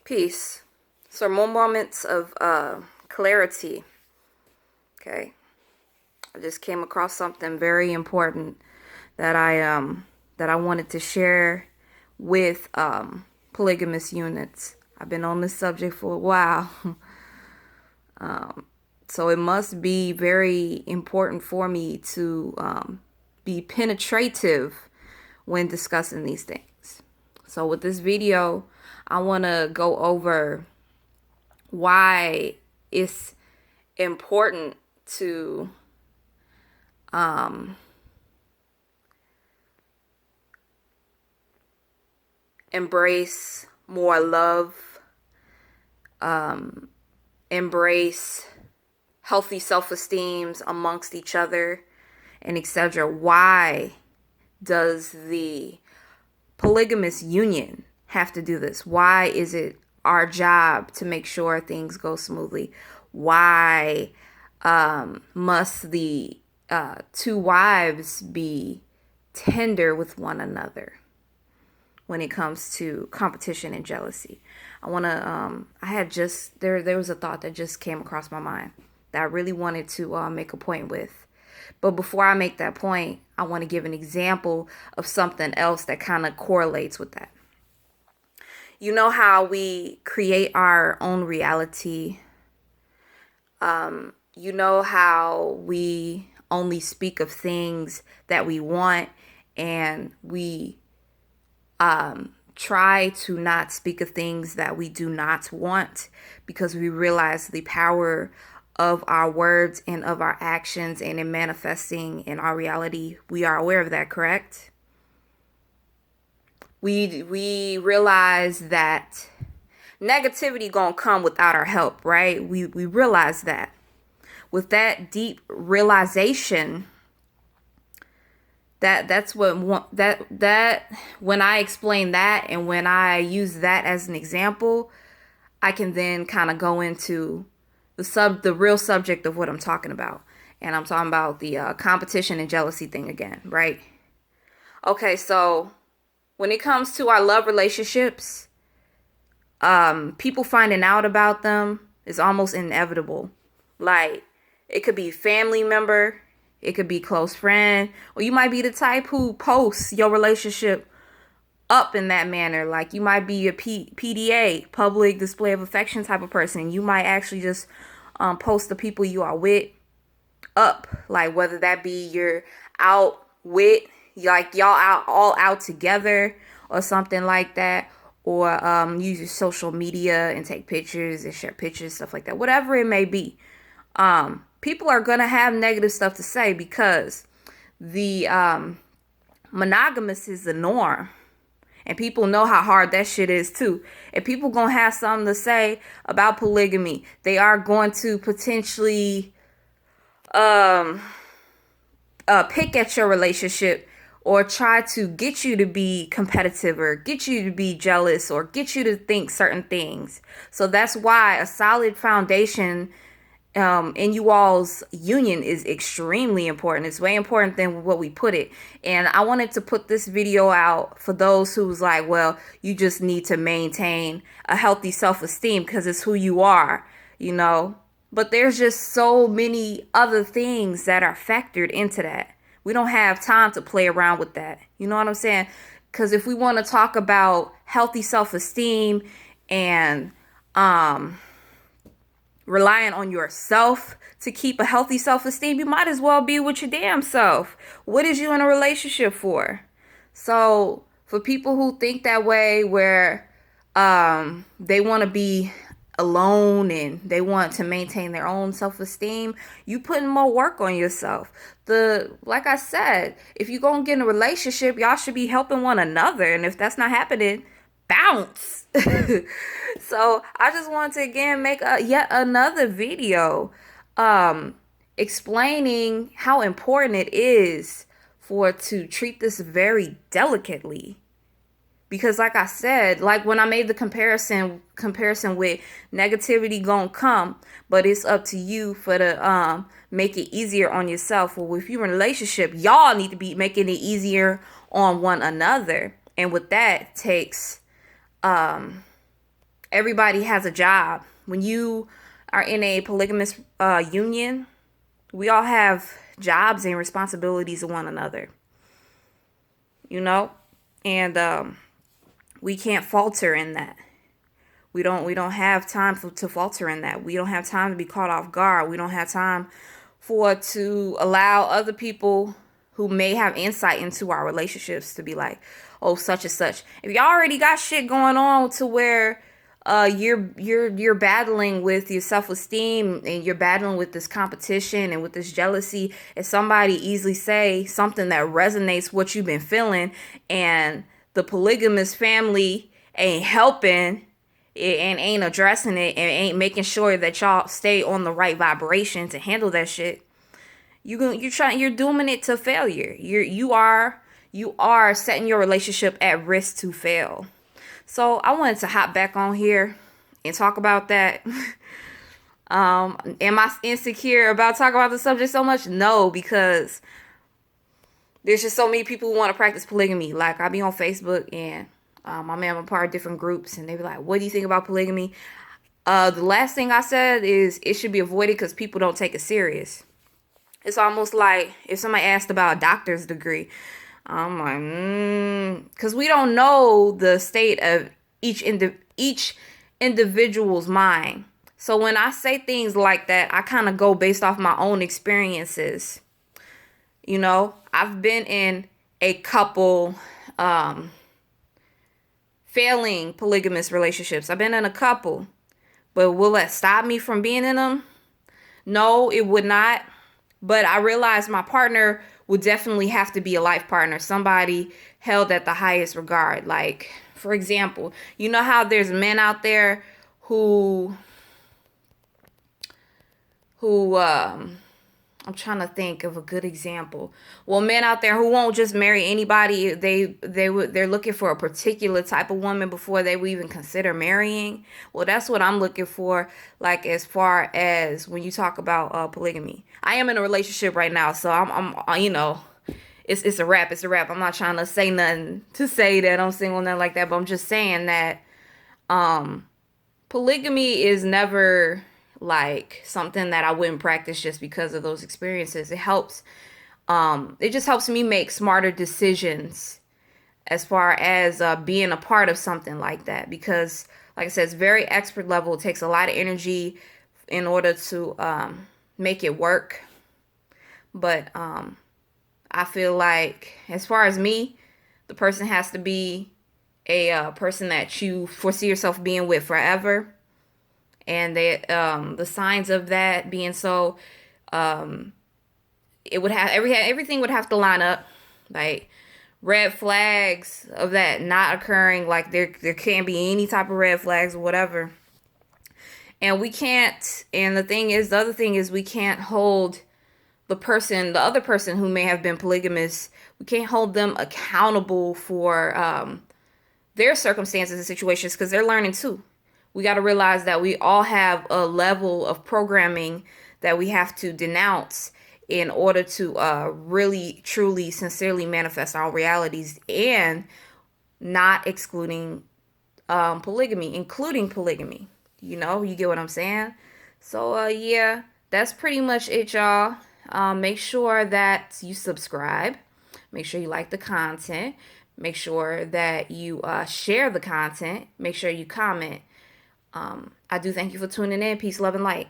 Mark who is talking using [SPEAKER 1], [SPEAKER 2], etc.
[SPEAKER 1] Peace. So more moments of clarity. Okay. I just came across something very important that I wanted to share with polygamous units. I've been on this subject for a while. So it must be very important for me to be penetrative when discussing these things. So with this video, I want to go over why it's important to embrace more love, embrace healthy self-esteems amongst each other, and etc. Why does the polygamous union have to do this? Why is it our job to make sure things go smoothly? Why must the two wives be tender with one another when it comes to competition and jealousy? I want to, there was a thought that just came across my mind that I really wanted to make a point with. But before I make that point, I want to give an example of something else that kind of correlates with that. You know how we create our own reality? You know how we only speak of things that we want, and we try to not speak of things that we do not want, because we realize the power of our words and of our actions and in manifesting in our reality. We are aware of that, correct? We realize that negativity gonna come without our help, right? We realize that. With that deep realization, that's what that when I explain that and when I use that as an example, I can then kind of go into the real subject of what I'm talking about. And I'm talking about the competition and jealousy thing again, right? Okay, so when it comes to our love relationships, people finding out about them is almost inevitable. Like, it could be family member, it could be close friend, or you might be the type who posts your relationship up in that manner. Like, you might be a PDA, public display of affection type of person. You might actually just post the people you are with up, like whether that be you're out with, like y'all all out together or something like that, or use your social media and take pictures and share pictures, stuff like that, whatever it may be. People are gonna have negative stuff to say because the monogamous is the norm. And people know how hard that shit is too. And people gonna have something to say about polygamy. They are going to potentially pick at your relationship or try to get you to be competitive or get you to be jealous or get you to think certain things. So that's why a solid foundation in you all's union is extremely important. It's way important than what we put it. And I wanted to put this video out for those who's like, well, you just need to maintain a healthy self-esteem because it's who you are, you know. But there's just so many other things that are factored into that. We don't have time to play around with that. You know what I'm saying? Because if we want to talk about healthy self-esteem and relying on yourself to keep a healthy self-esteem, you might as well be with your damn self. What is you in a relationship for? So for people who think that way, where they want to be alone and they want to maintain their own self-esteem, you putting more work on yourself. Like I said, if you're gonna get in a relationship, y'all should be helping one another, and if that's not happening, bounce. So I just wanted to again make yet another video explaining how important it is to treat this very delicately. Because like I said, like when I made the comparison with negativity gonna come, but it's up to you for the make it easier on yourself. Well, if you're in a relationship, y'all need to be making it easier on one another. And with that takes everybody has a job. When you are in a polygamous union, we all have jobs and responsibilities to one another, you know? And we can't falter in that. We don't have time to falter in that. We don't have time to be caught off guard. We don't have time to allow other people who may have insight into our relationships to be like, oh, such and such. If you already got shit going on to where you're battling with your self-esteem and you're battling with this competition and with this jealousy, if somebody easily say something that resonates what you've been feeling, and the polygamous family ain't helping and ain't addressing it and ain't making sure that y'all stay on the right vibration to handle that shit, you're dooming it to failure. You are setting your relationship at risk to fail. So I wanted to hop back on here and talk about that. Am I insecure about talking about the subject so much? No, because there's just so many people who want to practice polygamy. Like, I be on Facebook, and my man, I'm a part of different groups, and they be like, what do you think about polygamy? The last thing I said is it should be avoided because people don't take it serious. It's almost like if somebody asked about a doctor's degree, I'm like, because we don't know the state of each individual's mind. So when I say things like that, I kind of go based off my own experiences. You know, I've been in a couple failing polygamous relationships. I've been in a couple. But will that stop me from being in them? No, it would not. But I realized my partner would definitely have to be a life partner, somebody held at the highest regard. Like, for example, you know how there's men out there who I'm trying to think of a good example. Well, men out there who won't just marry anybody. They're looking for a particular type of woman before they would even consider marrying. Well, that's what I'm looking for. Like, as far as when you talk about polygamy, I am in a relationship right now, so I'm you know, it's a wrap. It's a wrap. I'm not trying to say nothing to say that I'm single, nothing like that. But I'm just saying that polygamy is never like something that I wouldn't practice just because of those experiences. It just helps me make smarter decisions as far as being a part of something like that, because like I said, it's very expert level. It takes a lot of energy in order to make it work. But I feel like, as far as me, the person has to be a person that you foresee yourself being with forever. And the signs of that being so, it would have everything would have to line up. Like, red flags of that not occurring, like there can't be any type of red flags or whatever. And we can't, and the other thing is we can't hold the other person who may have been polygamous, we can't hold them accountable for their circumstances and situations, because they're learning too. We got to realize that we all have a level of programming that we have to denounce in order to really, truly, sincerely manifest our realities, and not excluding polygamy, including polygamy. You know, you get what I'm saying? So, yeah, that's pretty much it, y'all. Make sure that you subscribe. Make sure you like the content. Make sure that you share the content. Make sure you comment. I do thank you for tuning in. Peace, love, and light.